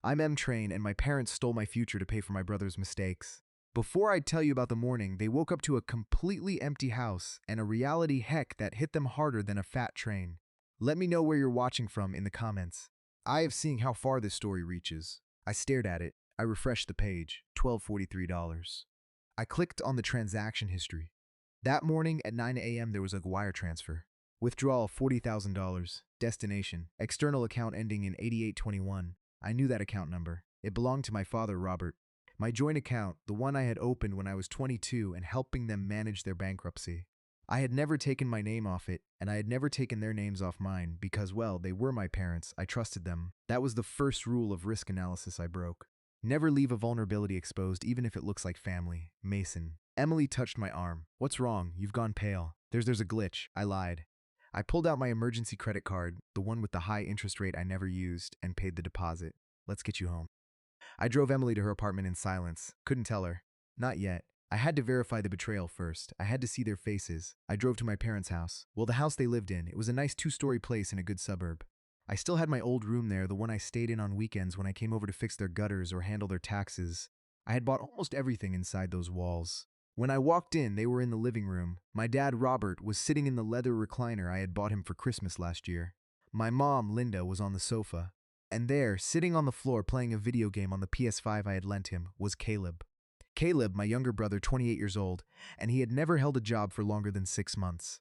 I'm M-Train, and my parents stole my future to pay for my brother's mistakes. Before I tell you about the morning, they woke up to a completely empty house and a reality heck that hit them harder than a fat train. Let me know where you're watching from in the comments. I have seen how far this story reaches. I stared at it. I refreshed the page. $12.43. I clicked on the transaction history. That morning at 9 a.m. there was a wire transfer. Withdrawal $40,000. Destination. External account ending in 8821. I knew that account number. It belonged to my father, Robert. My joint account, the one I had opened when I was 22 and helping them manage their bankruptcy. I had never taken my name off it, and I had never taken their names off mine because, well, they were my parents. I trusted them. That was the first rule of risk analysis I broke. Never leave a vulnerability exposed, even if it looks like family. Mason. Emily touched my arm. What's wrong? You've gone pale. There's a glitch. I lied. I pulled out my emergency credit card, the one with the high interest rate I never used, and paid the deposit. Let's get you home. I drove Emily to her apartment in silence. Couldn't tell her. Not yet. I had to verify the betrayal first. I had to see their faces. I drove to my parents' house. Well, the house they lived in. It was a nice 2-story place in a good suburb. I still had my old room there, the one I stayed in on weekends when I came over to fix their gutters or handle their taxes. I had bought almost everything inside those walls. When I walked in, they were in the living room. My dad, Robert, was sitting in the leather recliner I had bought him for Christmas last year. My mom, Linda, was on the sofa. And there, sitting on the floor playing a video game on the PS5 I had lent him, was Caleb. Caleb, my younger brother, 28 years old, and he had never held a job for longer than 6 months.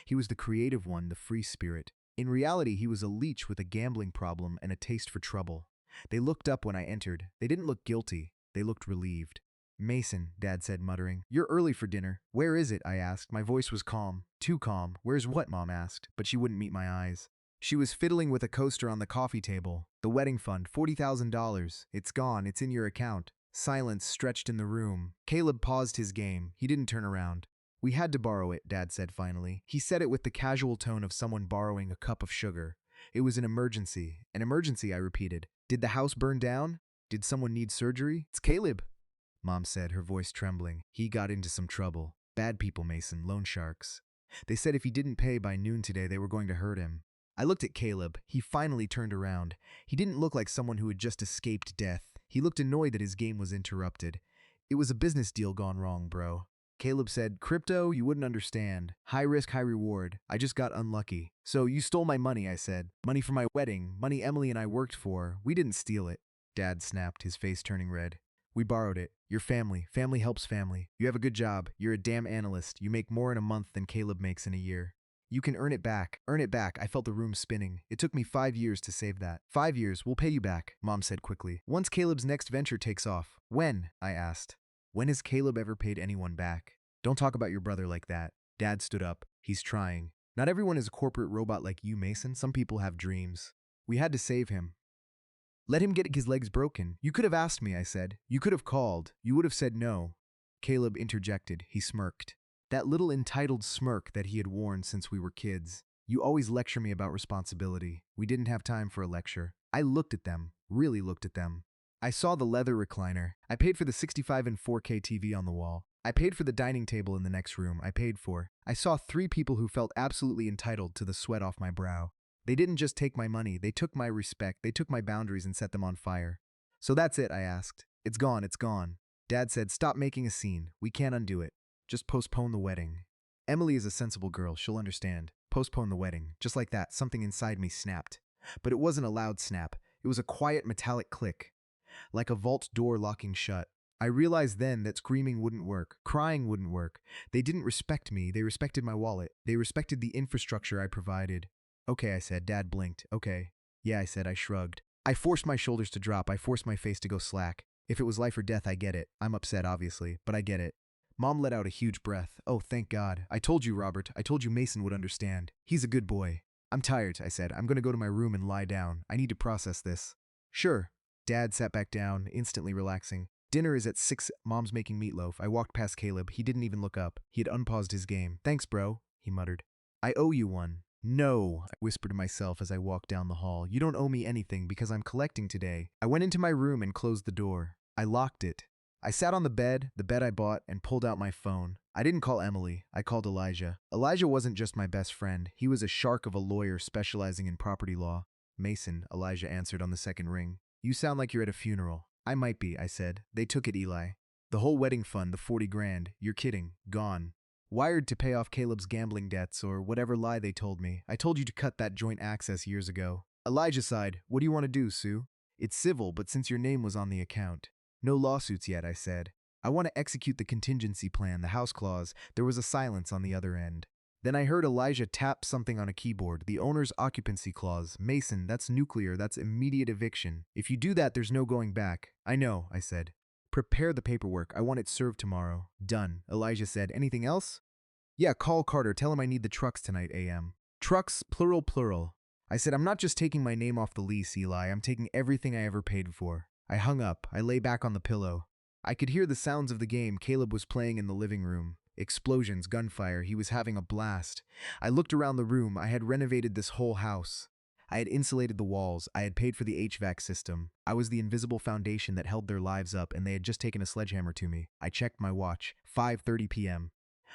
He was the creative one, the free spirit. In reality, he was a leech with a gambling problem and a taste for trouble. They looked up when I entered. They didn't look guilty. They looked relieved. Mason, Dad said, muttering. You're early for dinner. Where is it? I asked. My voice was calm. Too calm. Where's what? Mom asked, but she wouldn't meet my eyes. She was fiddling with a coaster on the coffee table. The wedding fund, $40,000. It's gone. It's in your account. Silence stretched in the room. Caleb paused his game. He didn't turn around. We had to borrow it, Dad said finally. He said it with the casual tone of someone borrowing a cup of sugar. It was an emergency. An emergency, I repeated. Did the house burn down? Did someone need surgery? It's Caleb, Mom said, her voice trembling. He got into some trouble. Bad people, Mason, loan sharks. They said if he didn't pay by noon today, they were going to hurt him. I looked at Caleb. He finally turned around. He didn't look like someone who had just escaped death. He looked annoyed that his game was interrupted. It was a business deal gone wrong, bro. Caleb said, Crypto, you wouldn't understand. High risk, high reward. I just got unlucky. So you stole my money, I said. Money for my wedding. Money Emily and I worked for. We didn't steal it. Dad snapped, his face turning red. We borrowed it. Your family. Family helps family. You have a good job. You're a damn analyst. You make more in a month than Caleb makes in a year. You can earn it back. Earn it back. I felt the room spinning. It took me 5 years to save that. 5 years. We'll pay you back, Mom said quickly. Once Caleb's next venture takes off. When? I asked. When has Caleb ever paid anyone back? Don't talk about your brother like that. Dad stood up. He's trying. Not everyone is a corporate robot like you, Mason. Some people have dreams. We had to save him. Let him get his legs broken. You could have asked me, I said. You could have called. You would have said no. Caleb interjected. He smirked. That little entitled smirk that he had worn since we were kids. You always lecture me about responsibility. We didn't have time for a lecture. I looked at them, really looked at them. I saw the leather recliner. I paid for the 65 and 4K TV on the wall. I paid for the dining table in the next room. I saw 3 people who felt absolutely entitled to the sweat off my brow. They didn't just take my money. They took my respect. They took my boundaries and set them on fire. So that's it, I asked. It's gone, it's gone. Dad said, stop making a scene. We can't undo it. Just postpone the wedding. Emily is a sensible girl. She'll understand. Postpone the wedding. Just like that, something inside me snapped. But it wasn't a loud snap. It was a quiet metallic click. Like a vault door locking shut. I realized then that screaming wouldn't work. Crying wouldn't work. They didn't respect me. They respected my wallet. They respected the infrastructure I provided. Okay, I said. Dad blinked. Okay. Yeah, I said. I shrugged. I forced my shoulders to drop. I forced my face to go slack. If it was life or death, I get it. I'm upset, obviously, but I get it. Mom let out a huge breath. Oh, thank God. I told you, Robert. I told you Mason would understand. He's a good boy. I'm tired, I said. I'm going to go to my room and lie down. I need to process this. Sure. Dad sat back down, instantly relaxing. Dinner is at 6. Mom's making meatloaf. I walked past Caleb. He didn't even look up. He had unpaused his game. Thanks, bro, he muttered. I owe you one. No, I whispered to myself as I walked down the hall. You don't owe me anything because I'm collecting today. I went into my room and closed the door. I locked it. I sat on the bed I bought, and pulled out my phone. I didn't call Emily. I called Elijah. Elijah wasn't just my best friend. He was a shark of a lawyer specializing in property law. Mason, Elijah answered on the second ring. You sound like you're at a funeral. I might be, I said. They took it, Eli. The whole wedding fund, the 40 grand. You're kidding. Gone. Wired to pay off Caleb's gambling debts or whatever lie they told me. I told you to cut that joint access years ago. Elijah sighed. What do you want to do, Sue? It's civil, but since your name was on the account. No lawsuits yet, I said. I want to execute the contingency plan, the house clause. There was a silence on the other end. Then I heard Elijah tap something on a keyboard. The owner's occupancy clause. Mason, that's nuclear. That's immediate eviction. If you do that, there's no going back. I know, I said. Prepare the paperwork. I want it served tomorrow. Done. Elijah said. Anything else? Yeah, call Carter. Tell him I need the trucks tonight, AM. Trucks, plural, plural. I said, I'm not just taking my name off the lease, Eli. I'm taking everything I ever paid for. I hung up. I lay back on the pillow. I could hear the sounds of the game Caleb was playing in the living room. Explosions, gunfire. He was having a blast. I looked around the room. I had renovated this whole house. I had insulated the walls. I had paid for the HVAC system. I was the invisible foundation that held their lives up, and they had just taken a sledgehammer to me. I checked my watch. 5:30 p.m.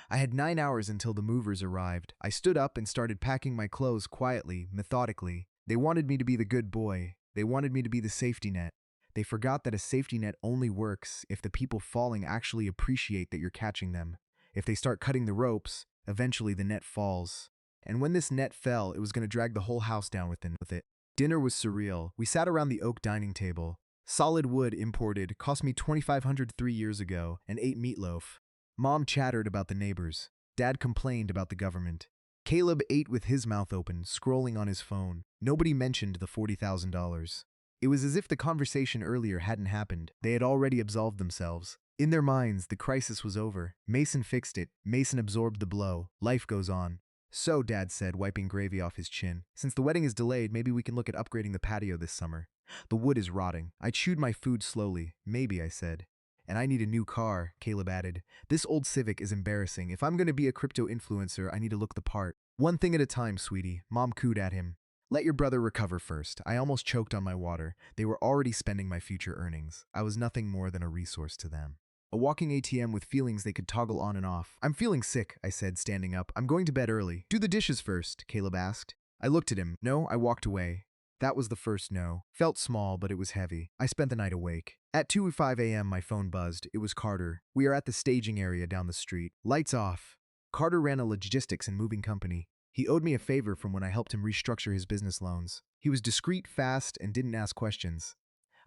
I had 9 hours until the movers arrived. I stood up and started packing my clothes quietly, methodically. They wanted me to be the good boy. They wanted me to be the safety net. They forgot that a safety net only works if the people falling actually appreciate that you're catching them. If they start cutting the ropes, eventually the net falls. And when this net fell, it was going to drag the whole house down with it. Dinner was surreal. We sat around the oak dining table. Solid wood imported, cost me $2,500 3 years ago, and ate meatloaf. Mom chattered about the neighbors. Dad complained about the government. Caleb ate with his mouth open, scrolling on his phone. Nobody mentioned the $40,000. It was as if the conversation earlier hadn't happened. They had already absolved themselves. In their minds, the crisis was over. Mason fixed it. Mason absorbed the blow. Life goes on. So, Dad said, wiping gravy off his chin, since the wedding is delayed, maybe we can look at upgrading the patio this summer. The wood is rotting. I chewed my food slowly. Maybe, I said. And I need a new car, Caleb added. This old Civic is embarrassing. If I'm going to be a crypto influencer, I need to look the part. One thing at a time, sweetie. Mom cooed at him. Let your brother recover first. I almost choked on my water. They were already spending my future earnings. I was nothing more than a resource to them. A walking ATM with feelings they could toggle on and off. I'm feeling sick, I said, standing up. I'm going to bed early. Do the dishes first, Caleb asked. I looked at him. No, I walked away. That was the first no. Felt small, but it was heavy. I spent the night awake. At 2:05 a.m., my phone buzzed. It was Carter. We are at the staging area down the street. Lights off. Carter ran a logistics and moving company. He owed me a favor from when I helped him restructure his business loans. He was discreet, fast, and didn't ask questions.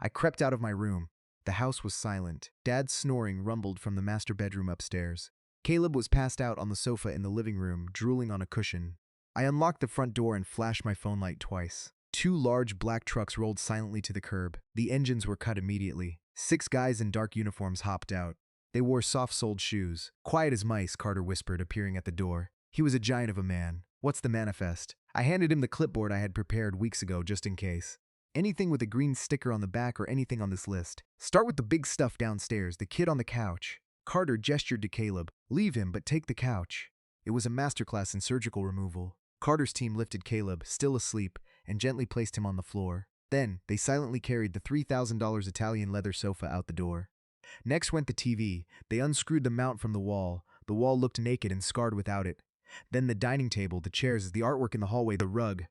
I crept out of my room. The house was silent. Dad's snoring rumbled from the master bedroom upstairs. Caleb was passed out on the sofa in the living room, drooling on a cushion. I unlocked the front door and flashed my phone light twice. 2 large black trucks rolled silently to the curb. The engines were cut immediately. 6 guys in dark uniforms hopped out. They wore soft-soled shoes. Quiet as mice, Carter whispered, appearing at the door. He was a giant of a man. What's the manifest? I handed him the clipboard I had prepared weeks ago just in case. Anything with a green sticker on the back or anything on this list. Start with the big stuff downstairs, the kid on the couch. Carter gestured to Caleb. Leave him, but take the couch. It was a masterclass in surgical removal. Carter's team lifted Caleb, still asleep, and gently placed him on the floor. Then, they silently carried the $3,000 Italian leather sofa out the door. Next went the TV. They unscrewed the mount from the wall. The wall looked naked and scarred without it. Then the dining table, the chairs, the artwork in the hallway, the rug.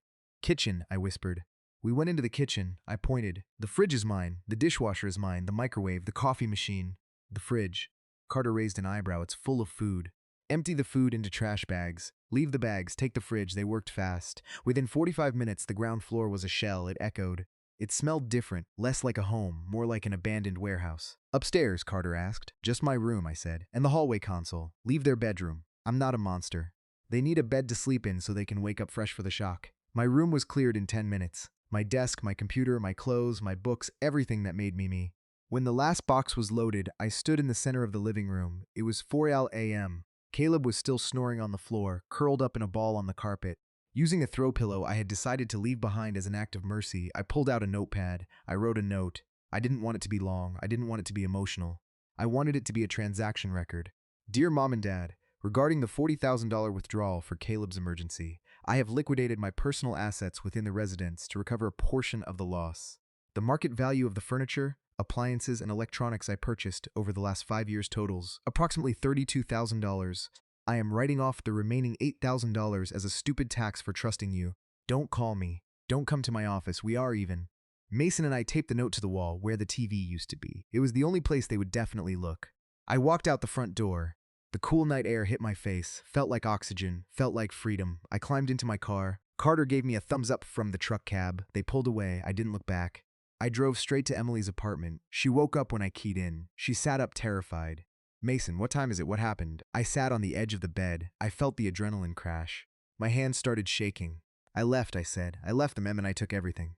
Kitchen, I whispered. We went into the kitchen. I pointed. The fridge is mine. The dishwasher is mine. The microwave. The coffee machine. The fridge. Carter raised an eyebrow. It's full of food. Empty the food into trash bags. Leave the bags. Take the fridge. They worked fast. Within 45 minutes, the ground floor was a shell. It echoed. It smelled different, less like a home, more like an abandoned warehouse. Upstairs, Carter asked. Just my room, I said. And the hallway console. Leave their bedroom. I'm not a monster. They need a bed to sleep in so they can wake up fresh for the shock. My room was cleared in 10 minutes. My desk, my computer, my clothes, my books, everything that made me me. When the last box was loaded, I stood in the center of the living room. It was 4 a.m. Caleb was still snoring on the floor, curled up in a ball on the carpet. Using a throw pillow I had decided to leave behind as an act of mercy, I pulled out a notepad. I wrote a note. I didn't want it to be long. I didn't want it to be emotional. I wanted it to be a transaction record. Dear Mom and Dad, regarding the $40,000 withdrawal for Caleb's emergency, I have liquidated my personal assets within the residence to recover a portion of the loss. The market value of the furniture, appliances, and electronics I purchased over the last 5 years totals approximately $32,000. I am writing off the remaining $8,000 as a stupid tax for trusting you. Don't call me. Don't come to my office. We are even. Mason and I taped the note to the wall where the TV used to be. It was the only place they would definitely look. I walked out the front door. The cool night air hit my face, felt like oxygen, felt like freedom. I climbed into my car. Carter gave me a thumbs up from the truck cab. They pulled away. I didn't look back. I drove straight to Emily's apartment. She woke up when I keyed in. She sat up terrified. Mason, what time is it? What happened? I sat on the edge of the bed. I felt the adrenaline crash. My hands started shaking. I left, I said. I left them, Em, and I took everything.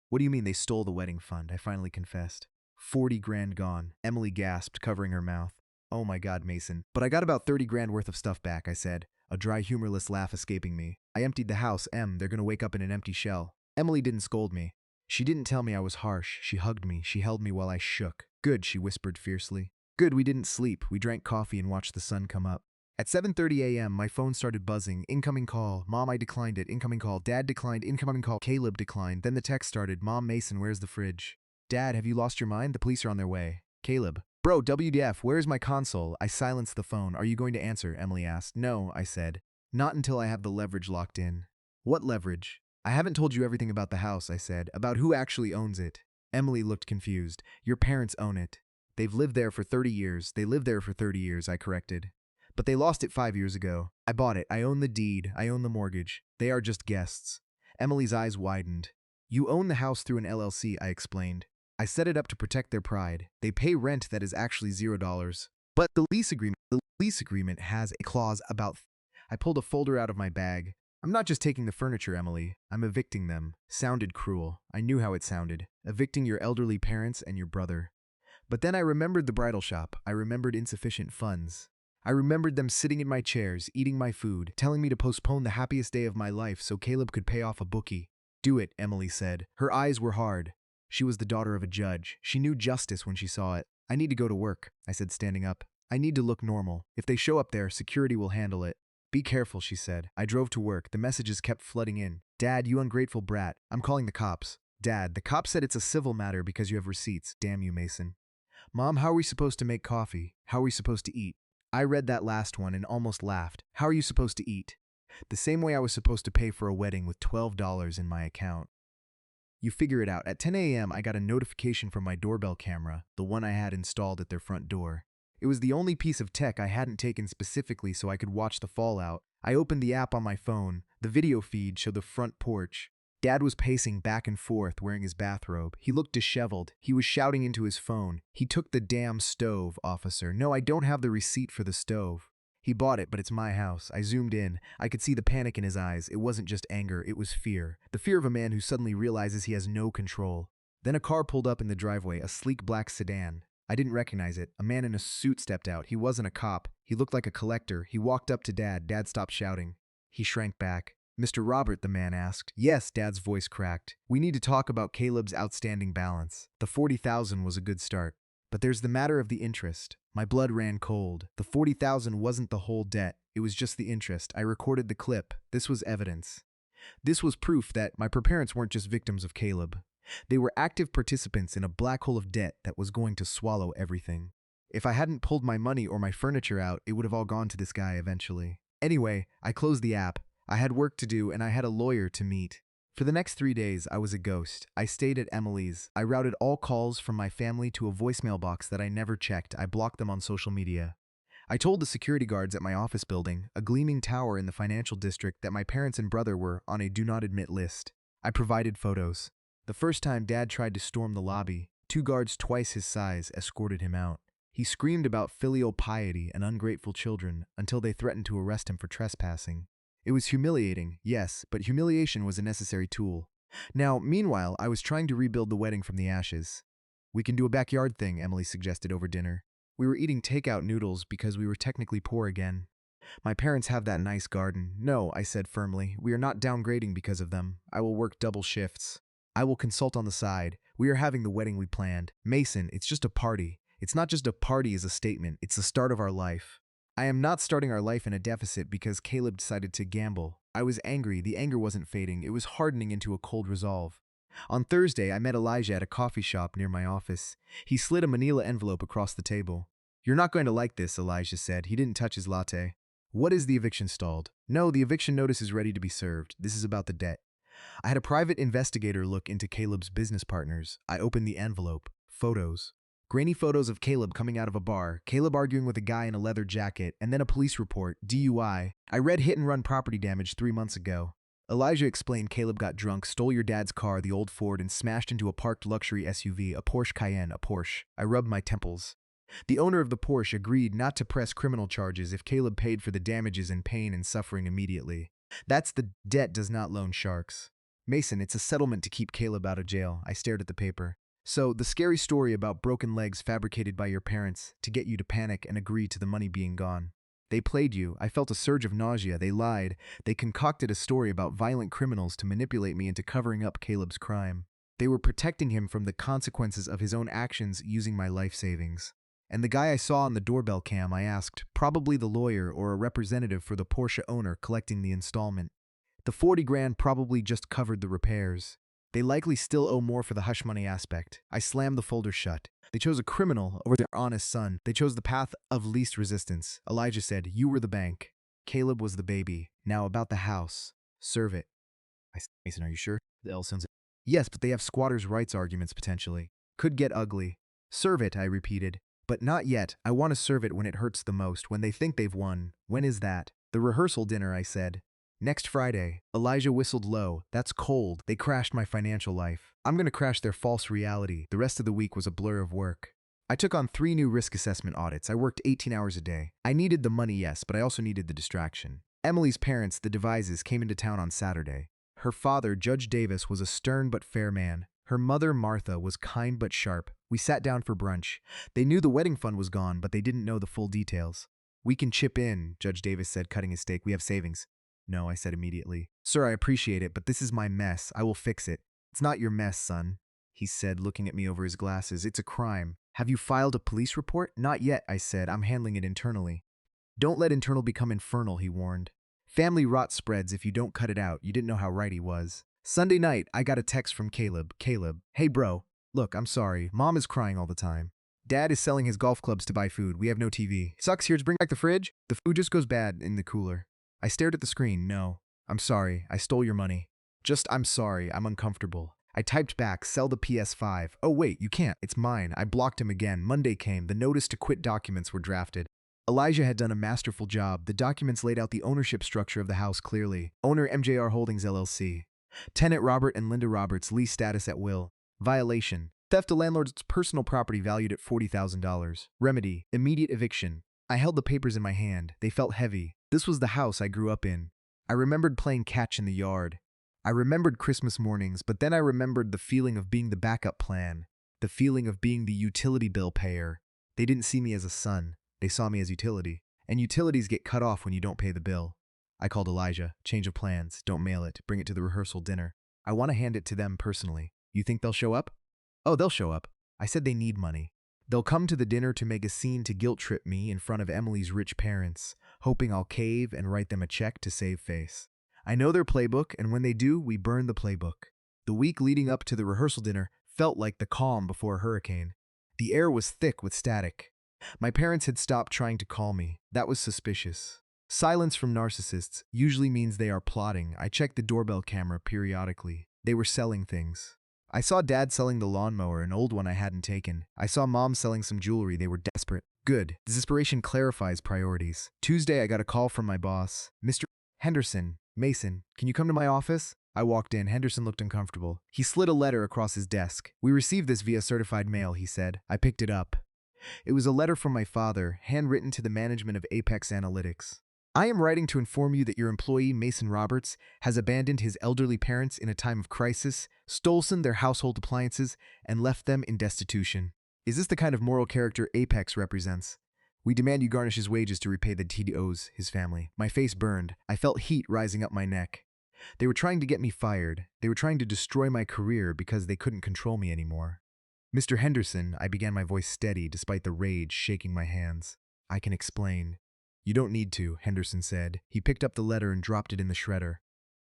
What do you mean they stole the wedding fund? I finally confessed. 40 grand gone. Emily gasped, covering her mouth. Oh my God, Mason. But I got about 30 grand worth of stuff back, I said, a dry, humorless laugh escaping me. I emptied the house, Em. They're gonna wake up in an empty shell. Emily didn't scold me. She didn't tell me I was harsh. She hugged me. She held me while I shook. Good, she whispered fiercely. Good, we didn't sleep. We drank coffee and watched the sun come up. At 7:30 a.m., my phone started buzzing. Incoming call. Mom, I declined it. Incoming call. Dad declined. Incoming call. Caleb declined. Then the text started. Mom, Mason, where's the fridge? Dad, have you lost your mind? The police are on their way. Caleb. Bro, WDF, where's my console? I silenced the phone. Are you going to answer? Emily asked. No, I said. Not until I have the leverage locked in. What leverage? I haven't told you everything about the house, I said. About who actually owns it. Emily looked confused. Your parents own it. They've lived there for 30 years. They lived there for 30 years, I corrected. But they lost it 5 years ago. I bought it. I own the deed. I own the mortgage. They are just guests. Emily's eyes widened. You own the house through an LLC, I explained. I set it up to protect their pride. They pay rent that is actually $0. But the lease agreement has a clause about... I pulled a folder out of my bag. I'm not just taking the furniture, Emily. I'm evicting them. Sounded cruel. I knew how it sounded. Evicting your elderly parents and your brother. But then I remembered the bridal shop. I remembered insufficient funds. I remembered them sitting in my chairs, eating my food, telling me to postpone the happiest day of my life so Caleb could pay off a bookie. Do it, Emily said. Her eyes were hard. She was the daughter of a judge. She knew justice when she saw it. I need to go to work, I said, standing up. I need to look normal. If they show up there, security will handle it. Be careful, she said. I drove to work. The messages kept flooding in. Dad, you ungrateful brat. I'm calling the cops. Dad, the cops said it's a civil matter because you have receipts. Damn you, Mason. Mom, how are we supposed to make coffee? How are we supposed to eat? I read that last one and almost laughed. How are you supposed to eat? The same way I was supposed to pay for a wedding with $12 in my account. You figure it out. At 10 a.m., I got a notification from my doorbell camera, the one I had installed at their front door. It was the only piece of tech I hadn't taken specifically so I could watch the fallout. I opened the app on my phone. The video feed showed the front porch. Dad was pacing back and forth wearing his bathrobe. He looked disheveled. He was shouting into his phone. He took the damn stove, officer. No, I don't have the receipt for the stove. He bought it, but it's my house. I zoomed in. I could see the panic in his eyes. It wasn't just anger, it was fear. The fear of a man who suddenly realizes he has no control. Then a car pulled up in the driveway, a sleek black sedan. I didn't recognize it. A man in a suit stepped out. He wasn't a cop. He looked like a collector. He walked up to Dad. Dad stopped shouting. He shrank back. Mr. Robert, the man asked. Yes, Dad's voice cracked. We need to talk about Caleb's outstanding balance. The $40,000 was a good start. But there's the matter of the interest. My blood ran cold. The $40,000 wasn't the whole debt. It was just the interest. I recorded the clip. This was evidence. This was proof that my parents weren't just victims of Caleb. They were active participants in a black hole of debt that was going to swallow everything. If I hadn't pulled my money or my furniture out, it would have all gone to this guy eventually. Anyway, I closed the app. I had work to do and I had a lawyer to meet. For the next 3 days, I was a ghost. I stayed at Emily's. I routed all calls from my family to a voicemail box that I never checked. I blocked them on social media. I told the security guards at my office building, a gleaming tower in the financial district, that my parents and brother were on a do not admit list. I provided photos. The first time Dad tried to storm the lobby, 2 guards twice his size escorted him out. He screamed about filial piety and ungrateful children until they threatened to arrest him for trespassing. It was humiliating, yes, but humiliation was a necessary tool. Now, meanwhile, I was trying to rebuild the wedding from the ashes. We can do a backyard thing, Emily suggested over dinner. We were eating takeout noodles because we were technically poor again. My parents have that nice garden. No, I said firmly, we are not downgrading because of them. I will work double shifts. I will consult on the side. We are having the wedding we planned. Mason, it's just a party. It's not just a party as a statement. It's the start of our life. I am not starting our life in a deficit because Caleb decided to gamble. I was angry. The anger wasn't fading. It was hardening into a cold resolve. On Thursday, I met Elijah at a coffee shop near my office. He slid a manila envelope across the table. You're not going to like this, Elijah said. He didn't touch his latte. What is the eviction stalled? No, the eviction notice is ready to be served. This is about the debt. I had a private investigator look into Caleb's business partners. I opened the envelope. Photos. Grainy photos of Caleb coming out of a bar, Caleb arguing with a guy in a leather jacket, and then a police report, DUI. I read hit and run property damage 3 months ago. Elijah explained Caleb got drunk, stole your dad's car, the old Ford, and smashed into a parked luxury SUV, a Porsche Cayenne, a Porsche. I rubbed my temples. The owner of the Porsche agreed not to press criminal charges if Caleb paid for the damages and pain and suffering immediately. That's the debt does not loan sharks. Mason, it's a settlement to keep Caleb out of jail. I stared at the paper. So, the scary story about broken legs fabricated by your parents to get you to panic and agree to the money being gone. They played you. I felt a surge of nausea. They lied. They concocted a story about violent criminals to manipulate me into covering up Caleb's crime. They were protecting him from the consequences of his own actions using my life savings. And the guy I saw on the doorbell cam, I asked, probably the lawyer or a representative for the Porsche owner collecting the installment. The 40 grand probably just covered the repairs. They likely still owe more for the hush money aspect. I slammed the folder shut. They chose a criminal over their honest son. They chose the path of least resistance. Elijah said, you were the bank. Caleb was the baby. Now about the house. Serve it. I said, Mason, are you sure? The L sounds. Yes, but they have squatters' rights arguments potentially. Could get ugly. Serve it, I repeated. But not yet. I want to serve it when it hurts the most, when they think they've won. When is that? The rehearsal dinner, I said. Next Friday. Elijah whistled low. That's cold. They crashed my financial life. I'm going to crash their false reality. The rest of the week was a blur of work. I took on 3 new risk assessment audits. I worked 18 hours a day. I needed the money, yes, but I also needed the distraction. Emily's parents, the Devises, came into town on Saturday. Her father, Judge Davis, was a stern but fair man. Her mother, Martha, was kind but sharp. We sat down for brunch. They knew the wedding fund was gone, but they didn't know the full details. We can chip in, Judge Davis said, cutting his steak. We have savings. No, I said immediately. Sir, I appreciate it, but this is my mess. I will fix it. It's not your mess, son, he said, looking at me over his glasses. It's a crime. Have you filed a police report? Not yet, I said. I'm handling it internally. Don't let internal become infernal, he warned. Family rot spreads if you don't cut it out. You didn't know how right he was. Sunday night, I got a text from Caleb. Caleb, hey bro, look, I'm sorry. Mom is crying all the time. Dad is selling his golf clubs to buy food. We have no TV. Sucks here to bring back the fridge. The food just goes bad in the cooler. I stared at the screen. No. I'm sorry. I stole your money. I'm sorry. I'm uncomfortable. I typed back, sell the PS5. Oh wait, you can't. It's mine. I blocked him again. Monday came. The notice to quit documents were drafted. Elijah had done a masterful job. The documents laid out the ownership structure of the house clearly. Owner MJR Holdings LLC. Tenant Robert and Linda Roberts, lease status at will. Violation. Theft of landlord's personal property valued at $40,000. Remedy. Immediate eviction. I held the papers in my hand. They felt heavy. This was the house I grew up in. I remembered playing catch in the yard. I remembered Christmas mornings, but then I remembered the feeling of being the backup plan. The feeling of being the utility bill payer. They didn't see me as a son. They saw me as utility. And utilities get cut off when you don't pay the bill. I called Elijah. Change of plans. Don't mail it. Bring it to the rehearsal dinner. I want to hand it to them personally. You think they'll show up? Oh, they'll show up. I said they need money. They'll come to the dinner to make a scene to guilt trip me in front of Emily's rich parents, hoping I'll cave and write them a check to save face. I know their playbook, and when they do, we burn the playbook. The week leading up to the rehearsal dinner felt like the calm before a hurricane. The air was thick with static. My parents had stopped trying to call me. That was suspicious. Silence from narcissists usually means they are plotting. I checked the doorbell camera periodically. They were selling things. I saw Dad selling the lawnmower, an old one I hadn't taken. I saw Mom selling some jewelry. They were desperate. Good. Desperation clarifies priorities. Tuesday, I got a call from my boss. Mr. Henderson, Mason, can you come to my office? I walked in. Henderson looked uncomfortable. He slid a letter across his desk. We received this via certified mail, he said. I picked it up. It was a letter from my father, handwritten to the management of Apex Analytics. I am writing to inform you that your employee, Mason Roberts, has abandoned his elderly parents in a time of crisis, stolen their household appliances, and left them in destitution. Is this the kind of moral character Apex represents? We demand you garnish his wages to repay the debt he owes his family. My face burned. I felt heat rising up my neck. They were trying to get me fired. They were trying to destroy my career because they couldn't control me anymore. Mr. Henderson, I began, my voice steady despite the rage shaking my hands. I can explain. You don't need to, Henderson said. He picked up the letter and dropped it in the shredder.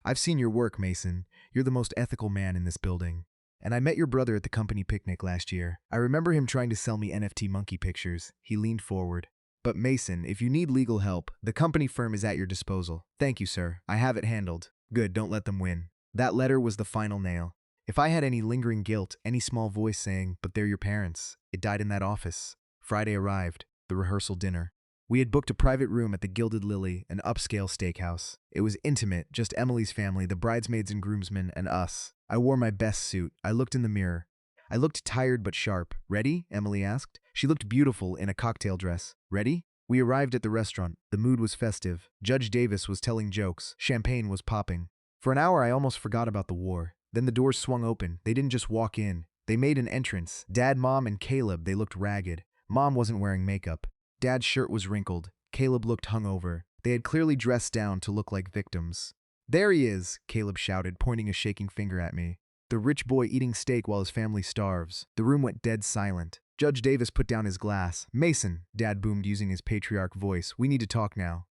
I've seen your work, Mason. You're the most ethical man in this building. And I met your brother at the company picnic last year. I remember him trying to sell me NFT monkey pictures. He leaned forward. But Mason, if you need legal help, the company firm is at your disposal. Thank you, sir. I have it handled. Good, don't let them win. That letter was the final nail. If I had any lingering guilt, any small voice saying, "But they're your parents," it died in that office. Friday arrived, the rehearsal dinner. We had booked a private room at the Gilded Lily, an upscale steakhouse. It was intimate, just Emily's family, the bridesmaids and groomsmen, and us. I wore my best suit. I looked in the mirror. I looked tired but sharp. "Ready?" Emily asked. She looked beautiful in a cocktail dress. "Ready?" We arrived at the restaurant. The mood was festive. Judge Davis was telling jokes. Champagne was popping. For an hour, I almost forgot about the war. Then the doors swung open. They didn't just walk in. They made an entrance. Dad, Mom, and Caleb. They looked ragged. Mom wasn't wearing makeup. Dad's shirt was wrinkled. Caleb looked hungover. They had clearly dressed down to look like victims. "There he is," Caleb shouted, pointing a shaking finger at me. The rich boy eating steak while his family starves. The room went dead silent. Judge Davis put down his glass. "Mason," Dad boomed using his patriarch voice, "we need to talk now."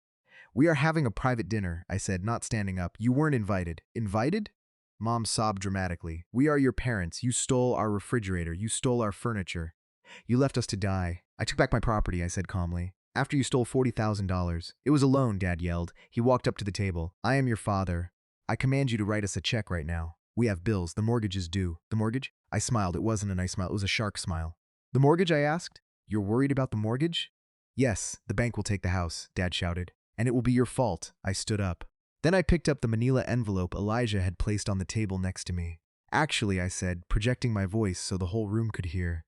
"We are having a private dinner," I said, not standing up. "You weren't invited." "Invited?" Mom sobbed dramatically. "We are your parents. You stole our refrigerator. You stole our furniture. You left us to die." "I took back my property," I said calmly. "After you stole $40,000. It was a loan," Dad yelled. He walked up to the table. "I am your father. I command you to write us a check right now. We have bills. The mortgage is due." "The mortgage?" I smiled. It wasn't a nice smile. It was a shark smile. "The mortgage?" I asked. "You're worried about the mortgage?" "Yes, the bank will take the house," Dad shouted. "And it will be your fault." I stood up. Then I picked up the manila envelope Elijah had placed on the table next to me. "Actually," I said, projecting my voice so the whole room could hear,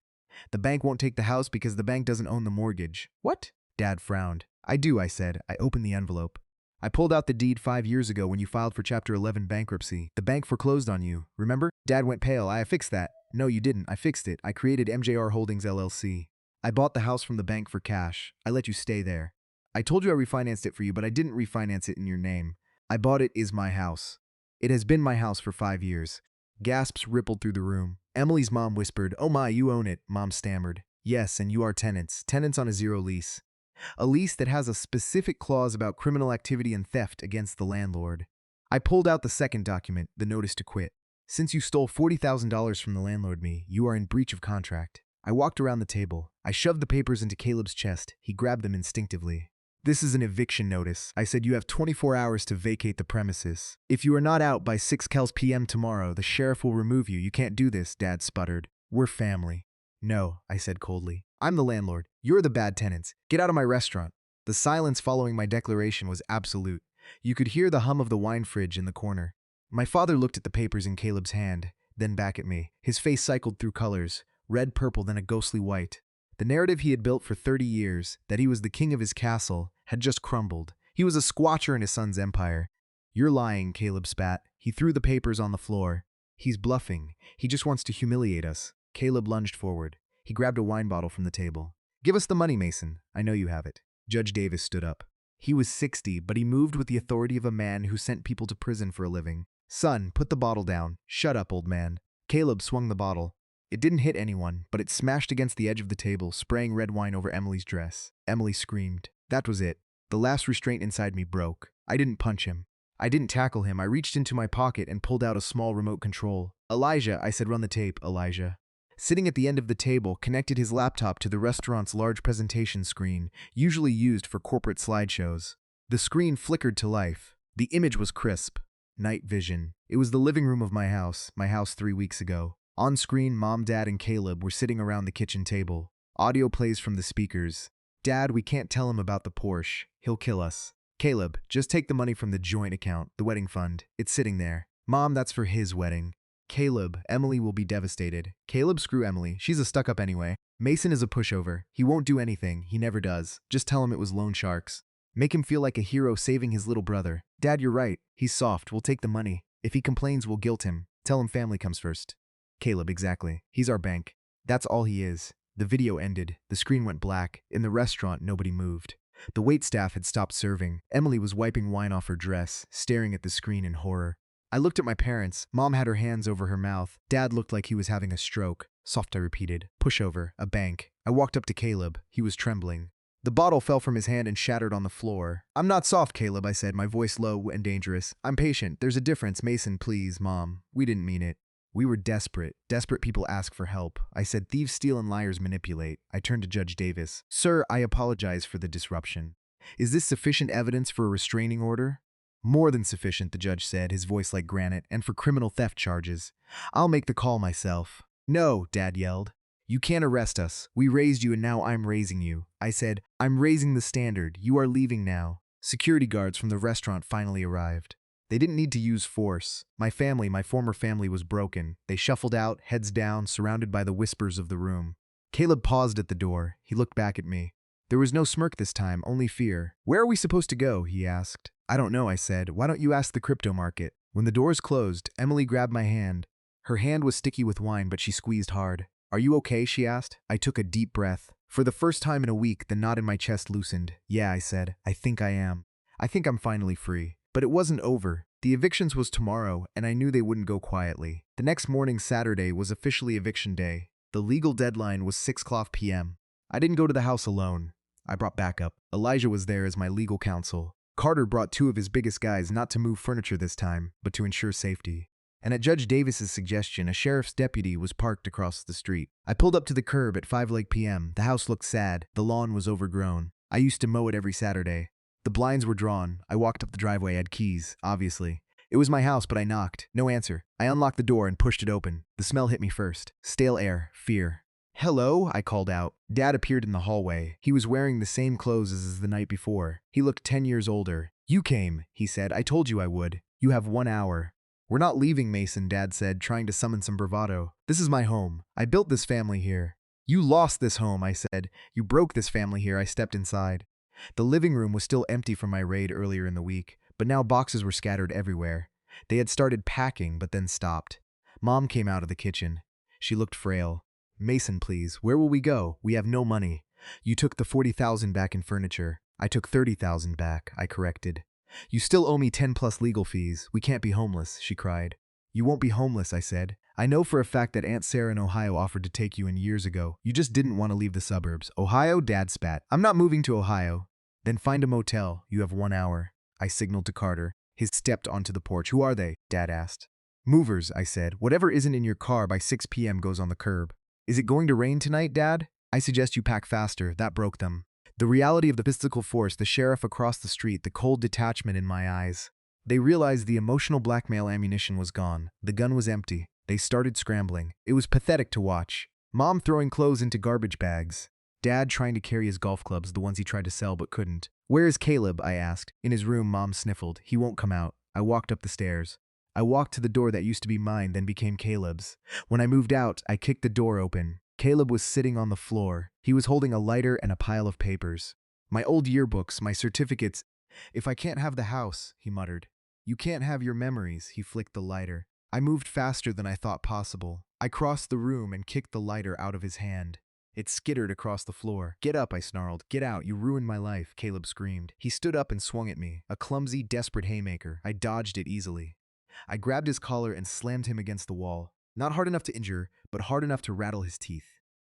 "the bank won't take the house because the bank doesn't own the mortgage." "What?" Dad frowned. "I do," I said. I opened the envelope. "I pulled out the deed 5 years ago when you filed for Chapter 11 bankruptcy. The bank foreclosed on you, remember?" Dad went pale. "I fixed that." "No, you didn't. I fixed it. I created MJR Holdings LLC. I bought the house from the bank for cash. I let you stay there. I told you I refinanced it for you, but I didn't refinance it in your name. I bought it is my house. It has been my house for 5 years. Gasps rippled through the room. Emily's mom whispered, "Oh my, you own it," Mom stammered. "Yes, and you are tenants. Tenants on a zero lease. A lease that has a specific clause about criminal activity and theft against the landlord." I pulled out the second document, the notice to quit. "Since you stole $40,000 from the landlord me, you are in breach of contract." I walked around the table. I shoved the papers into Caleb's chest. He grabbed them instinctively. "This is an eviction notice." I said, "You have 24 hours to vacate the premises. If you are not out by 6 p.m. tomorrow, the sheriff will remove you. You can't do this," Dad sputtered. "We're family." "No," I said coldly. "I'm the landlord. You're the bad tenants. Get out of my restaurant." The silence following my declaration was absolute. You could hear the hum of the wine fridge in the corner. My father looked at the papers in Caleb's hand, then back at me. His face cycled through colors, red, purple, then a ghostly white. The narrative he had built for 30 years, that he was the king of his castle, had just crumbled. He was a squatcher in his son's empire. "You're lying," Caleb spat. He threw the papers on the floor. "He's bluffing. He just wants to humiliate us." Caleb lunged forward. He grabbed a wine bottle from the table. "Give us the money, Mason. I know you have it." Judge Davis stood up. He was 60, but he moved with the authority of a man who sent people to prison for a living. "Son, put the bottle down." "Shut up, old man." Caleb swung the bottle. It didn't hit anyone, but it smashed against the edge of the table, spraying red wine over Emily's dress. Emily screamed. That was it. The last restraint inside me broke. I didn't punch him. I didn't tackle him. I reached into my pocket and pulled out a small remote control. "Elijah," I said, "run the tape, Elijah." Sitting at the end of the table, connected his laptop to the restaurant's large presentation screen, usually used for corporate slideshows. The screen flickered to life. The image was crisp. Night vision. It was the living room of my house 3 weeks ago. On screen, Mom, Dad, and Caleb were sitting around the kitchen table. Audio plays from the speakers. "Dad, we can't tell him about the Porsche. He'll kill us." "Caleb, just take the money from the joint account, the wedding fund. It's sitting there." "Mom, that's for his wedding." "Caleb, Emily will be devastated." "Caleb, screw Emily. She's a stuck-up anyway." "Mason is a pushover. He won't do anything. He never does. Just tell him it was loan sharks. Make him feel like a hero saving his little brother." "Dad, you're right. He's soft. We'll take the money. If he complains, we'll guilt him. Tell him family comes first." "Caleb, exactly. He's our bank. That's all he is." The video ended. The screen went black. In the restaurant, nobody moved. The waitstaff had stopped serving. Emily was wiping wine off her dress, staring at the screen in horror. I looked at my parents. Mom had her hands over her mouth. Dad looked like he was having a stroke. "Soft," I repeated. "Pushover. A bank." I walked up to Caleb. He was trembling. The bottle fell from his hand and shattered on the floor. "I'm not soft, Caleb," I said, my voice low and dangerous. "I'm patient. There's a difference. Mason, please, Mom. We didn't mean it." "We were desperate. Desperate people ask for help." I said, "Thieves steal and liars manipulate." I turned to Judge Davis. "Sir, I apologize for the disruption. Is this sufficient evidence for a restraining order?" More than sufficient, the judge said, his voice like granite, and for criminal theft charges. I'll make the call myself. No, Dad yelled. You can't arrest us. We raised you and now I'm raising you. I said, I'm raising the standard. You are leaving now. Security guards from the restaurant finally arrived. They didn't need to use force. My former family was broken. They shuffled out, heads down, surrounded by the whispers of the room. Caleb paused at the door. He looked back at me. There was no smirk this time, only fear. Where are we supposed to go? He asked. I don't know, I said. Why don't you ask the crypto market? When the doors closed, Emily grabbed my hand. Her hand was sticky with wine, but she squeezed hard. Are you okay? She asked. I took a deep breath. For the first time in a week, the knot in my chest loosened. Yeah, I said. I think I am. I think I'm finally free. But it wasn't over. The evictions was tomorrow, and I knew they wouldn't go quietly. The next morning, Saturday, was officially eviction day. The legal deadline was 6:00 p.m. I didn't go to the house alone. I brought backup. Elijah was there as my legal counsel. Carter brought two of his biggest guys not to move furniture this time, but to ensure safety. And at Judge Davis's suggestion, a sheriff's deputy was parked across the street. I pulled up to the curb at 5 p.m. The house looked sad. The lawn was overgrown. I used to mow it every Saturday. The blinds were drawn. I walked up the driveway. I had keys, obviously. It was my house, but I knocked. No answer. I unlocked the door and pushed it open. The smell hit me first. Stale air. Fear. Hello, I called out. Dad appeared in the hallway. He was wearing the same clothes as the night before. He looked 10 years older. You came, he said. I told you I would. You have 1 hour. We're not leaving, Mason, Dad said, trying to summon some bravado. This is my home. I built this family here. You lost this home, I said. You broke this family here. I stepped inside. The living room was still empty from my raid earlier in the week, but now boxes were scattered everywhere. They had started packing, but then stopped. Mom came out of the kitchen. She looked frail. Mason, please, where will we go? We have no money. You took the $40,000 back in furniture. I took $30,000 back, I corrected. You still owe me 10+ legal fees. We can't be homeless, she cried. You won't be homeless, I said. I know for a fact that Aunt Sarah in Ohio offered to take you in years ago. You just didn't want to leave the suburbs. Ohio? Dad spat. I'm not moving to Ohio. Then find a motel. You have 1 hour. I signaled to Carter. He stepped onto the porch. Who are they? Dad asked. Movers, I said. Whatever isn't in your car by 6 p.m. goes on the curb. Is it going to rain tonight, Dad? I suggest you pack faster. That broke them. The reality of the physical force, the sheriff across the street, the cold detachment in my eyes. They realized the emotional blackmail ammunition was gone. The gun was empty. They started scrambling. It was pathetic to watch. Mom throwing clothes into garbage bags. Dad trying to carry his golf clubs, the ones he tried to sell but couldn't. Where is Caleb? I asked. In his room, Mom sniffled. He won't come out. I walked up the stairs. I walked to the door that used to be mine, then became Caleb's. When I moved out, I kicked the door open. Caleb was sitting on the floor. He was holding a lighter and a pile of papers. My old yearbooks, my certificates. If I can't have the house, he muttered. You can't have your memories, he flicked the lighter. I moved faster than I thought possible. I crossed the room and kicked the lighter out of his hand. It skittered across the floor. Get up, I snarled. Get out, you ruined my life, Caleb screamed. He stood up and swung at me, a clumsy, desperate haymaker. I dodged it easily. I grabbed his collar and slammed him against the wall. Not hard enough to injure, but hard enough to rattle his teeth.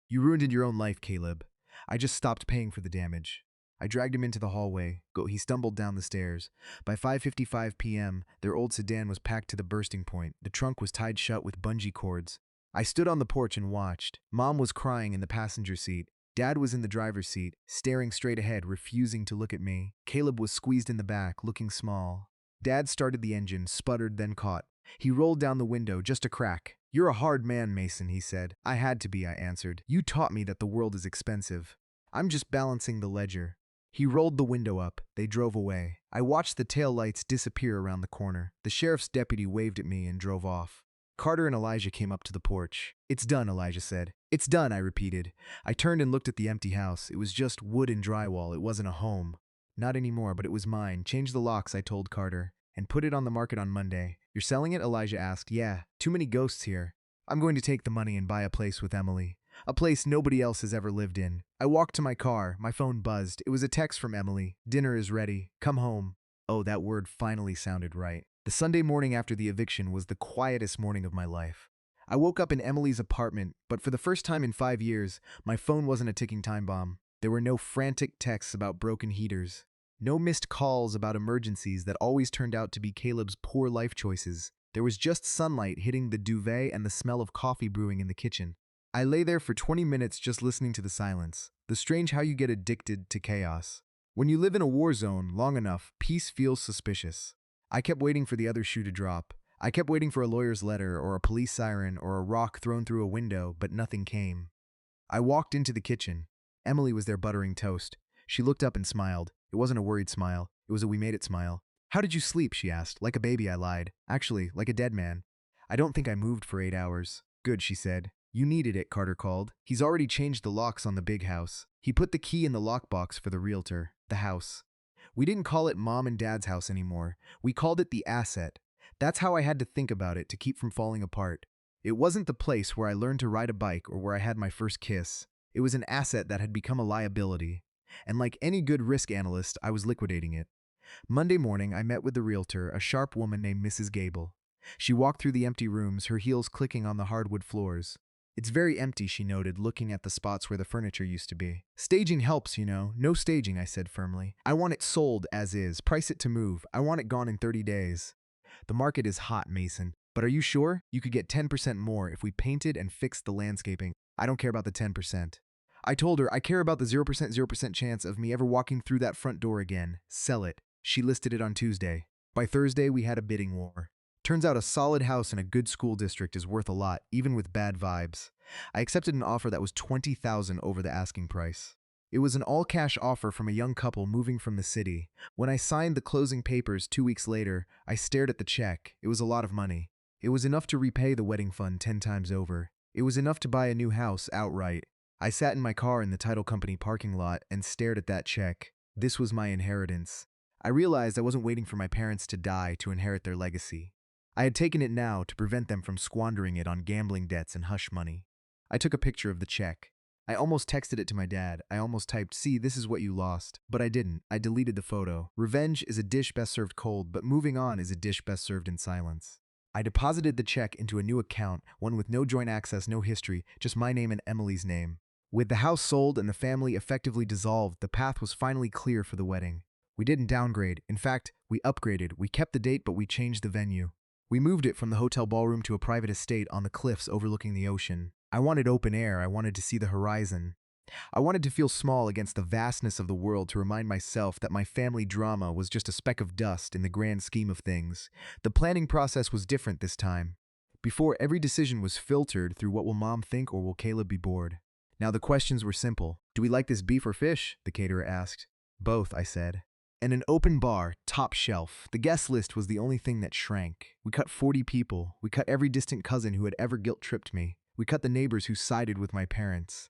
You ruined your own life, Caleb. I just stopped paying for the damage. I dragged him into the hallway. He stumbled down the stairs. By 5:55 p.m., their old sedan was packed to the bursting point. The trunk was tied shut with bungee cords. I stood on the porch and watched. Mom was crying in the passenger seat. Dad was in the driver's seat, staring straight ahead, refusing to look at me. Caleb was squeezed in the back, looking small. Dad started the engine, sputtered, then caught. He rolled down the window, just a crack. You're a hard man, Mason, he said. I had to be, I answered. You taught me that the world is expensive. I'm just balancing the ledger. He rolled the window up. They drove away. I watched the taillights disappear around the corner. The sheriff's deputy waved at me and drove off. Carter and Elijah came up to the porch. It's done, Elijah said. It's done, I repeated. I turned and looked at the empty house. It was just wood and drywall. It wasn't a home. Not anymore, but it was mine. Change the locks, I told Carter, and put it on the market on Monday. You're selling it? Elijah asked. Yeah, too many ghosts here. I'm going to take the money and buy a place with Emily. A place nobody else has ever lived in. I walked to my car. My phone buzzed. It was a text from Emily. Dinner is ready. Come home. Oh, that word finally sounded right. The Sunday morning after the eviction was the quietest morning of my life. I woke up in Emily's apartment, but for the first time in 5 years, my phone wasn't a ticking time bomb. There were no frantic texts about broken heaters. No missed calls about emergencies that always turned out to be Caleb's poor life choices. There was just sunlight hitting the duvet and the smell of coffee brewing in the kitchen. I lay there for 20 minutes just listening to the silence. The strange how you get addicted to chaos. When you live in a war zone long enough, peace feels suspicious. I kept waiting for the other shoe to drop. I kept waiting for a lawyer's letter or a police siren or a rock thrown through a window, but nothing came. I walked into the kitchen. Emily was there buttering toast. She looked up and smiled. It wasn't a worried smile. It was a we made it smile. How did you sleep? She asked. Like a baby, I lied. Actually, like a dead man. I don't think I moved for 8 hours. Good, she said. You needed it, Carter called. He's already changed the locks on the big house. He put the key in the lockbox for the realtor, the house. We didn't call it Mom and Dad's house anymore. We called it the asset. That's how I had to think about it to keep from falling apart. It wasn't the place where I learned to ride a bike or where I had my first kiss. It was an asset that had become a liability. And like any good risk analyst, I was liquidating it. Monday morning, I met with the realtor, a sharp woman named Mrs. Gable. She walked through the empty rooms, her heels clicking on the hardwood floors. It's very empty, she noted, looking at the spots where the furniture used to be. Staging helps, you know. No staging, I said firmly. I want it sold as is. Price it to move. I want it gone in 30 days. The market is hot, Mason. But are you sure? You could get 10% more if we painted and fixed the landscaping. I don't care about the 10%. I told her I care about the 0% chance of me ever walking through that front door again. Sell it. She listed it on Tuesday. By Thursday, we had a bidding war. Turns out a solid house in a good school district is worth a lot, even with bad vibes. I accepted an offer that was $20,000 over the asking price. It was an all-cash offer from a young couple moving from the city. When I signed the closing papers 2 weeks later, I stared at the check. It was a lot of money. It was enough to repay the wedding fund 10 times over. It was enough to buy a new house outright. I sat in my car in the title company parking lot and stared at that check. This was my inheritance. I realized I wasn't waiting for my parents to die to inherit their legacy. I had taken it now to prevent them from squandering it on gambling debts and hush money. I took a picture of the check. I almost texted it to my dad. I almost typed, "See, this is what you lost." But I didn't. I deleted the photo. Revenge is a dish best served cold, but moving on is a dish best served in silence. I deposited the check into a new account, one with no joint access, no history, just my name and Emily's name. With the house sold and the family effectively dissolved, the path was finally clear for the wedding. We didn't downgrade. In fact, we upgraded. We kept the date, but we changed the venue. We moved it from the hotel ballroom to a private estate on the cliffs overlooking the ocean. I wanted open air. I wanted to see the horizon. I wanted to feel small against the vastness of the world, to remind myself that my family drama was just a speck of dust in the grand scheme of things. The planning process was different this time. Before, every decision was filtered through what will Mom think or will Caleb be bored. Now the questions were simple. Do we like this beef or fish? The caterer asked. Both, I said. And an open bar, top shelf. The guest list was the only thing that shrank. We cut 40 people. We cut every distant cousin who had ever guilt-tripped me. We cut the neighbors who sided with my parents.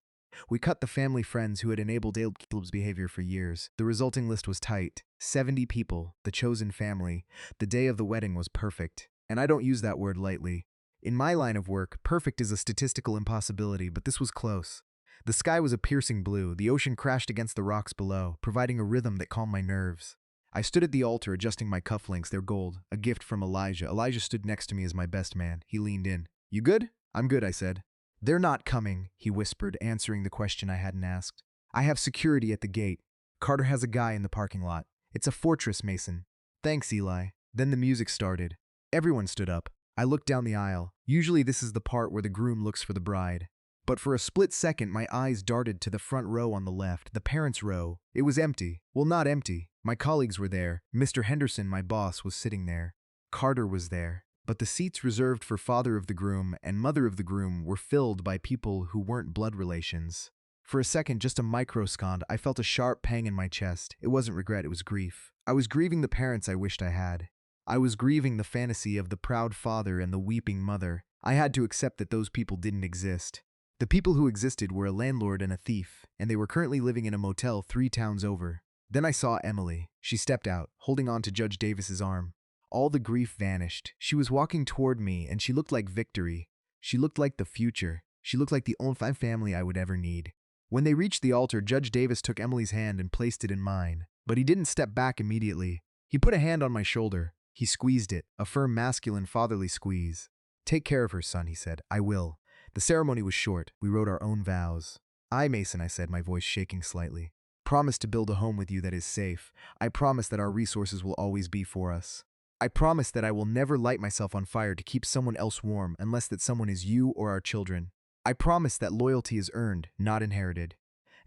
We cut the family friends who had enabled Caleb's behavior for years. The resulting list was tight. 70 people, the chosen family. The day of the wedding was perfect. And I don't use that word lightly. In my line of work, perfect is a statistical impossibility, but this was close. The sky was a piercing blue. The ocean crashed against the rocks below, providing a rhythm that calmed my nerves. I stood at the altar adjusting my cufflinks, their gold, a gift from Elijah. Elijah stood next to me as my best man. He leaned in. You good? I'm good, I said. They're not coming, he whispered, answering the question I hadn't asked. I have security at the gate. Carter has a guy in the parking lot. It's a fortress, Mason. Thanks, Eli. Then the music started. Everyone stood up. I looked down the aisle. Usually this is the part where the groom looks for the bride. But for a split second, my eyes darted to the front row on the left, the parents' row. It was empty. Well, not empty. My colleagues were there. Mr. Henderson, my boss, was sitting there. Carter was there. But the seats reserved for father of the groom and mother of the groom were filled by people who weren't blood relations. For a second, just a microsecond, I felt a sharp pang in my chest. It wasn't regret, it was grief. I was grieving the parents I wished I had. I was grieving the fantasy of the proud father and the weeping mother. I had to accept that those people didn't exist. The people who existed were a landlord and a thief, and they were currently living in a motel 3 towns over. Then I saw Emily. She stepped out, holding on to Judge Davis's arm. All the grief vanished. She was walking toward me, and she looked like victory. She looked like the future. She looked like the only family I would ever need. When they reached the altar, Judge Davis took Emily's hand and placed it in mine. But he didn't step back immediately. He put a hand on my shoulder. He squeezed it, a firm, masculine, fatherly squeeze. Take care of her, son, he said. I will. The ceremony was short. We wrote our own vows. I, Mason, I said, my voice shaking slightly. Promise to build a home with you that is safe. I promise that our resources will always be for us. I promise that I will never light myself on fire to keep someone else warm unless that someone is you or our children. I promise that loyalty is earned, not inherited.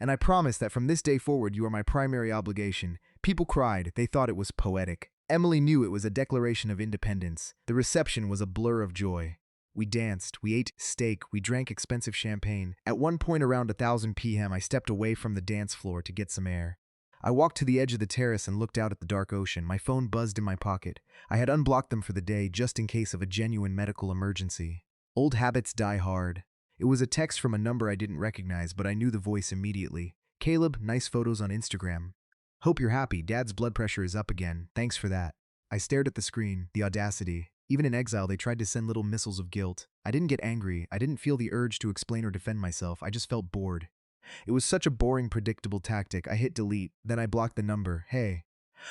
And I promise that from this day forward you are my primary obligation. People cried. They thought it was poetic. Emily knew it was a declaration of independence. The reception was a blur of joy. We danced, we ate steak, we drank expensive champagne. At one point around 1000 p.m., I stepped away from the dance floor to get some air. I walked to the edge of the terrace and looked out at the dark ocean. My phone buzzed in my pocket. I had unblocked them for the day just in case of a genuine medical emergency. Old habits die hard. It was a text from a number I didn't recognize, but I knew the voice immediately. Caleb, nice photos on Instagram. Hope you're happy. Dad's blood pressure is up again. Thanks for that. I stared at the screen. The audacity. Even in exile, they tried to send little missiles of guilt. I didn't get angry. I didn't feel the urge to explain or defend myself. I just felt bored. It was such a boring, predictable tactic. I hit delete. Then I blocked the number. Hey.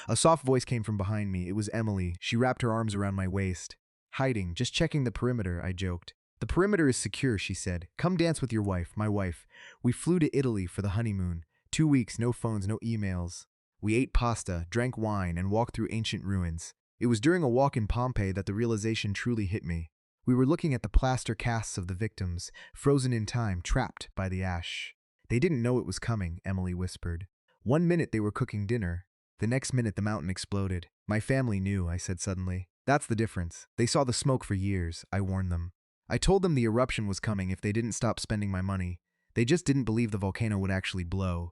A soft voice came from behind me. It was Emily. She wrapped her arms around my waist. Hiding. Just checking the perimeter, I joked. The perimeter is secure, she said. Come dance with your wife, my wife. We flew to Italy for the honeymoon. 2 weeks, no phones, no emails. We ate pasta, drank wine, and walked through ancient ruins. It was during a walk in Pompeii that the realization truly hit me. We were looking at the plaster casts of the victims, frozen in time, trapped by the ash. They didn't know it was coming, Emily whispered. 1 minute they were cooking dinner. The next minute the mountain exploded. My family knew, I said suddenly. That's the difference. They saw the smoke for years, I warned them. I told them the eruption was coming if they didn't stop spending my money. They just didn't believe the volcano would actually blow.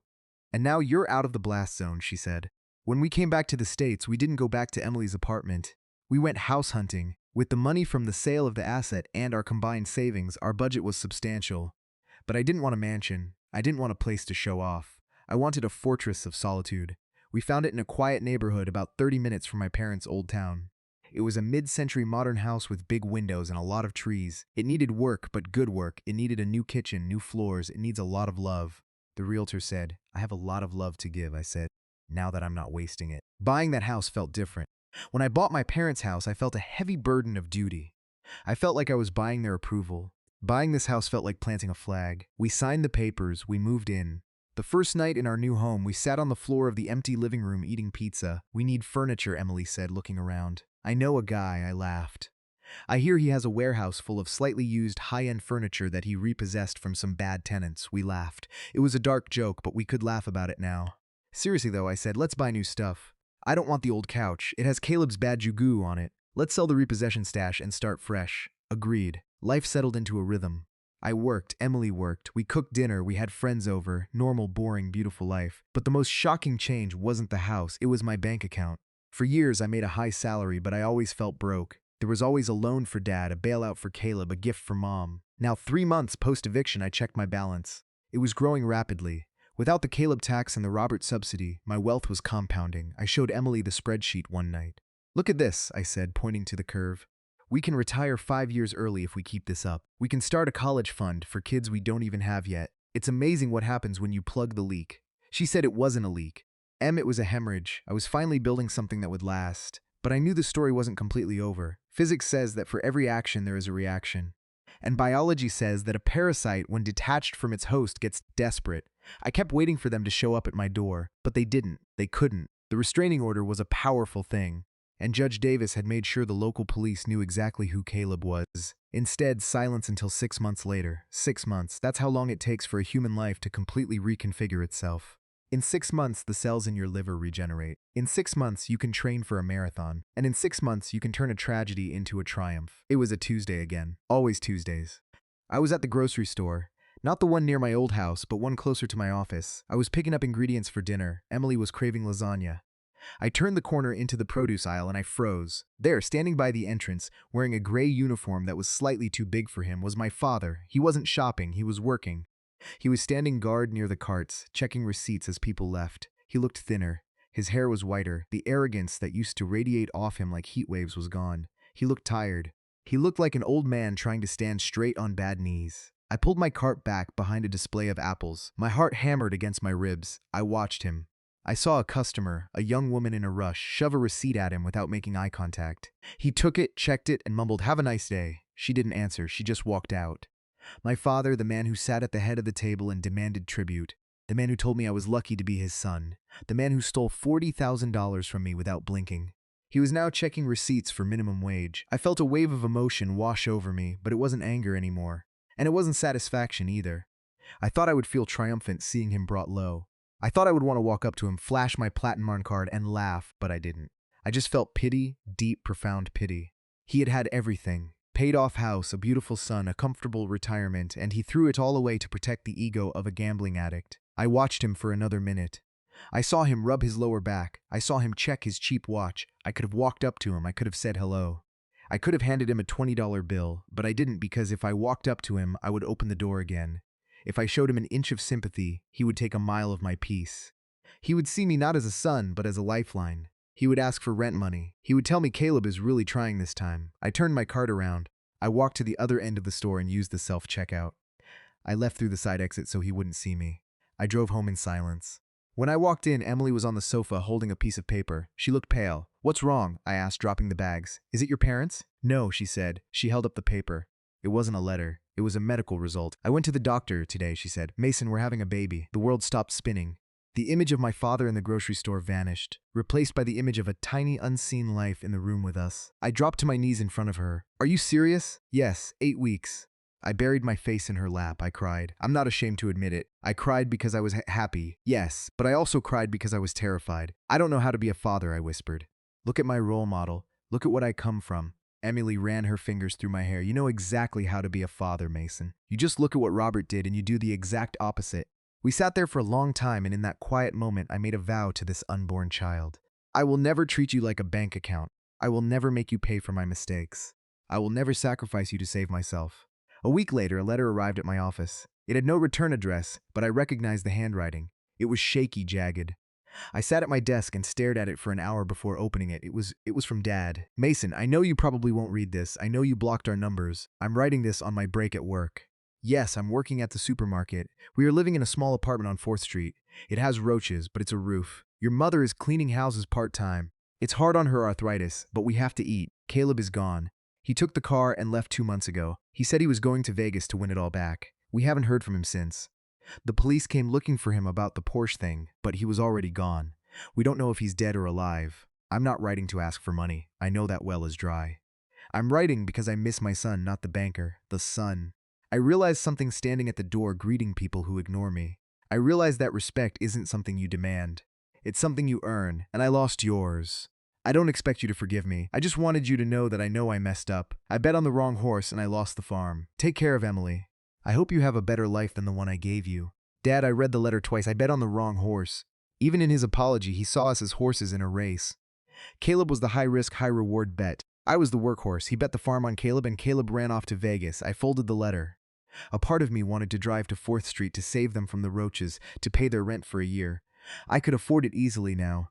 And now you're out of the blast zone, she said. When we came back to the States, we didn't go back to Emily's apartment. We went house hunting. With the money from the sale of the asset and our combined savings, our budget was substantial. But I didn't want a mansion. I didn't want a place to show off. I wanted a fortress of solitude. We found it in a quiet neighborhood about 30 minutes from my parents' old town. It was a mid-century modern house with big windows and a lot of trees. It needed work, but good work. It needed a new kitchen, new floors. It needs a lot of love. The realtor said, I have a lot of love to give, I said, now that I'm not wasting it. Buying that house felt different. When I bought my parents' house, I felt a heavy burden of duty. I felt like I was buying their approval. Buying this house felt like planting a flag. We signed the papers, we moved in. The first night in our new home, we sat on the floor of the empty living room eating pizza. We need furniture, Emily said, looking around. I know a guy, I laughed. I hear he has a warehouse full of slightly used high-end furniture that he repossessed from some bad tenants. We laughed. It was a dark joke, but we could laugh about it now. Seriously though, I said, let's buy new stuff. I don't want the old couch. It has Caleb's bad jugu on it. Let's sell the repossession stash and start fresh. Agreed. Life settled into a rhythm. I worked, Emily worked, we cooked dinner, we had friends over, normal, boring, beautiful life. But the most shocking change wasn't the house, it was my bank account. For years I made a high salary, but I always felt broke. There was always a loan for Dad, a bailout for Caleb, a gift for Mom. Now 3 months post-eviction I checked my balance. It was growing rapidly. Without the Caleb tax and the Robert subsidy, my wealth was compounding. I showed Emily the spreadsheet one night. Look at this, I said, pointing to the curve. We can retire 5 years early if we keep this up. We can start a college fund for kids we don't even have yet. It's amazing what happens when you plug the leak. She said it wasn't a leak. It was a hemorrhage. I was finally building something that would last. But I knew the story wasn't completely over. Physics says that for every action there is a reaction. And biology says that a parasite, when detached from its host, gets desperate. I kept waiting for them to show up at my door, but they didn't. They couldn't. The restraining order was a powerful thing. And Judge Davis had made sure the local police knew exactly who Caleb was. Instead, silence until 6 months later. 6 months, that's how long it takes for a human life to completely reconfigure itself. In 6 months, the cells in your liver regenerate. In 6 months, you can train for a marathon. And in 6 months, you can turn a tragedy into a triumph. It was a Tuesday again. Always Tuesdays. I was at the grocery store. Not the one near my old house, but one closer to my office. I was picking up ingredients for dinner. Emily was craving lasagna. I turned the corner into the produce aisle and I froze. There, standing by the entrance, wearing a gray uniform that was slightly too big for him, was my father. He wasn't shopping, he was working. He was standing guard near the carts, checking receipts as people left. He looked thinner. His hair was whiter. The arrogance that used to radiate off him like heat waves was gone. He looked tired. He looked like an old man trying to stand straight on bad knees. I pulled my cart back behind a display of apples. My heart hammered against my ribs. I watched him. I saw a customer, a young woman in a rush, shove a receipt at him without making eye contact. He took it, checked it, and mumbled, "Have a nice day." She didn't answer. She just walked out. My father, the man who sat at the head of the table and demanded tribute. The man who told me I was lucky to be his son. The man who stole $40,000 from me without blinking. He was now checking receipts for minimum wage. I felt a wave of emotion wash over me, but it wasn't anger anymore. And it wasn't satisfaction either. I thought I would feel triumphant seeing him brought low. I thought I would want to walk up to him, flash my Platinum card, and laugh, but I didn't. I just felt pity, deep, profound pity. He had had everything. Paid off house, a beautiful son, a comfortable retirement, and he threw it all away to protect the ego of a gambling addict. I watched him for another minute. I saw him rub his lower back. I saw him check his cheap watch. I could have walked up to him. I could have said hello. I could have handed him a $20 bill, but I didn't because if I walked up to him, I would open the door again. If I showed him an inch of sympathy, he would take a mile of my peace. He would see me not as a son, but as a lifeline. He would ask for rent money. He would tell me Caleb is really trying this time. I turned my cart around. I walked to the other end of the store and used the self-checkout. I left through the side exit so he wouldn't see me. I drove home in silence. When I walked in, Emily was on the sofa holding a piece of paper. She looked pale. "What's wrong?" I asked, dropping the bags. "Is it your parents?" "No," she said. She held up the paper. It wasn't a letter. It was a medical result. "I went to the doctor today," she said. "Mason, we're having a baby." The world stopped spinning. The image of my father in the grocery store vanished, replaced by the image of a tiny, unseen life in the room with us. I dropped to my knees in front of her. "Are you serious?" "Yes, 8 weeks." I buried my face in her lap. I cried. I'm not ashamed to admit it. I cried because I was happy, yes, but I also cried because I was terrified. "I don't know how to be a father," I whispered. "Look at my role model. Look at what I come from." Emily ran her fingers through my hair. "You know exactly how to be a father, Mason. You just look at what Robert did and you do the exact opposite." We sat there for a long time, and in that quiet moment, I made a vow to this unborn child. "I will never treat you like a bank account. I will never make you pay for my mistakes. I will never sacrifice you to save myself." A week later, a letter arrived at my office. It had no return address, but I recognized the handwriting. It was shaky, jagged. I sat at my desk and stared at it for an hour before opening it. It was from Dad. "Mason, I know you probably won't read this. I know you blocked our numbers. I'm writing this on my break at work. Yes, I'm working at the supermarket. We are living in a small apartment on 4th Street. It has roaches, but it's a roof. Your mother is cleaning houses part-time. It's hard on her arthritis, but we have to eat. Caleb is gone. He took the car and left 2 months ago. He said he was going to Vegas to win it all back. We haven't heard from him since. The police came looking for him about the Porsche thing, but he was already gone. We don't know if he's dead or alive. I'm not writing to ask for money. I know that well is dry. I'm writing because I miss my son, not the banker, the son. I realize something standing at the door greeting people who ignore me. I realize that respect isn't something you demand. It's something you earn, and I lost yours. I don't expect you to forgive me. I just wanted you to know that I know I messed up. I bet on the wrong horse and I lost the farm. Take care of Emily. I hope you have a better life than the one I gave you." Dad, I read the letter twice. I bet on the wrong horse. Even in his apology, he saw us as horses in a race. Caleb was the high-risk, high-reward bet. I was the workhorse. He bet the farm on Caleb, and Caleb ran off to Vegas. I folded the letter. A part of me wanted to drive to 4th Street to save them from the roaches, to pay their rent for a year. I could afford it easily now.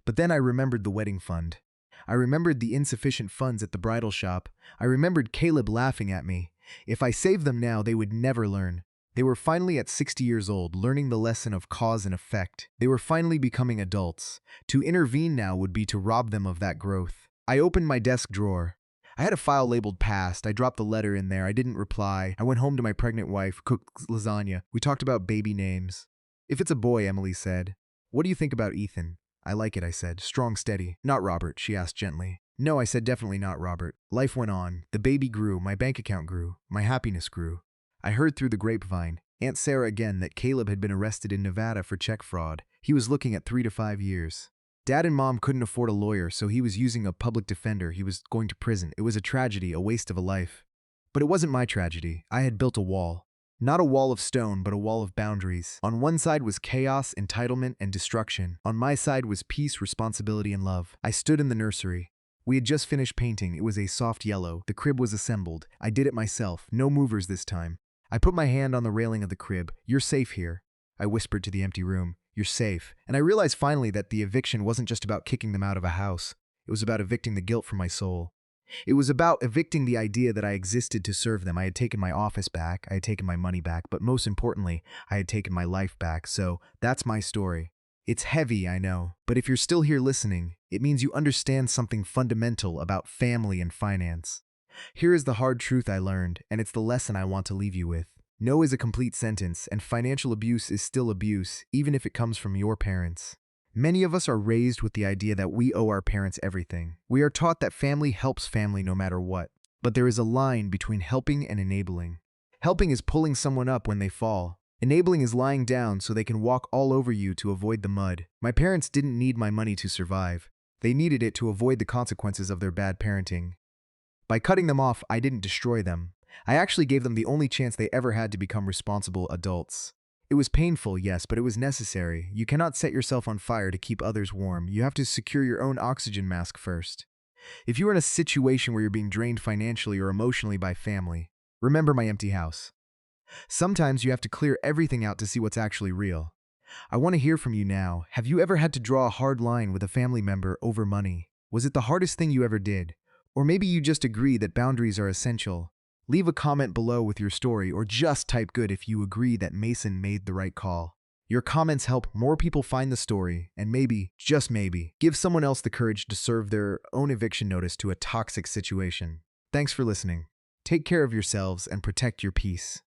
But then I remembered the wedding fund. I remembered the insufficient funds at the bridal shop. I remembered Caleb laughing at me. If I saved them now, they would never learn. They were finally at 60 years old, learning the lesson of cause and effect. They were finally becoming adults. To intervene now would be to rob them of that growth. I opened my desk drawer. I had a file labeled past. I dropped the letter in there. I didn't reply. I went home to my pregnant wife, cooked lasagna. We talked about baby names. "If it's a boy," Emily said. "What do you think about Ethan?" "I like it," I said. "Strong, steady." "Not Robert?" she asked gently. "No," I said, "definitely not Robert." Life went on. The baby grew. My bank account grew. My happiness grew. I heard through the grapevine, Aunt Sarah again, that Caleb had been arrested in Nevada for check fraud. He was looking at 3 to 5 years. Dad and Mom couldn't afford a lawyer, so he was using a public defender. He was going to prison. It was a tragedy, a waste of a life. But it wasn't my tragedy. I had built a wall. Not a wall of stone, but a wall of boundaries. On one side was chaos, entitlement, and destruction. On my side was peace, responsibility, and love. I stood in the nursery. We had just finished painting. It was a soft yellow. The crib was assembled. I did it myself. No movers this time. I put my hand on the railing of the crib. "You're safe here," I whispered to the empty room. "You're safe." And I realized finally that the eviction wasn't just about kicking them out of a house. It was about evicting the guilt from my soul. It was about evicting the idea that I existed to serve them. I had taken my office back, I had taken my money back, but most importantly, I had taken my life back. So that's my story. It's heavy, I know, but if you're still here listening, it means you understand something fundamental about family and finance. Here is the hard truth I learned, and it's the lesson I want to leave you with. No is a complete sentence, and financial abuse is still abuse, even if it comes from your parents. Many of us are raised with the idea that we owe our parents everything. We are taught that family helps family no matter what. But there is a line between helping and enabling. Helping is pulling someone up when they fall. Enabling is lying down so they can walk all over you to avoid the mud. My parents didn't need my money to survive. They needed it to avoid the consequences of their bad parenting. By cutting them off, I didn't destroy them. I actually gave them the only chance they ever had to become responsible adults. It was painful, yes, but it was necessary. You cannot set yourself on fire to keep others warm. You have to secure your own oxygen mask first. If you are in a situation where you're being drained financially or emotionally by family, remember my empty house. Sometimes you have to clear everything out to see what's actually real. I want to hear from you now. Have you ever had to draw a hard line with a family member over money? Was it the hardest thing you ever did? Or maybe you just agree that boundaries are essential. Leave a comment below with your story, or just type good if you agree that Mason made the right call. Your comments help more people find the story and maybe, just maybe, give someone else the courage to serve their own eviction notice to a toxic situation. Thanks for listening. Take care of yourselves and protect your peace.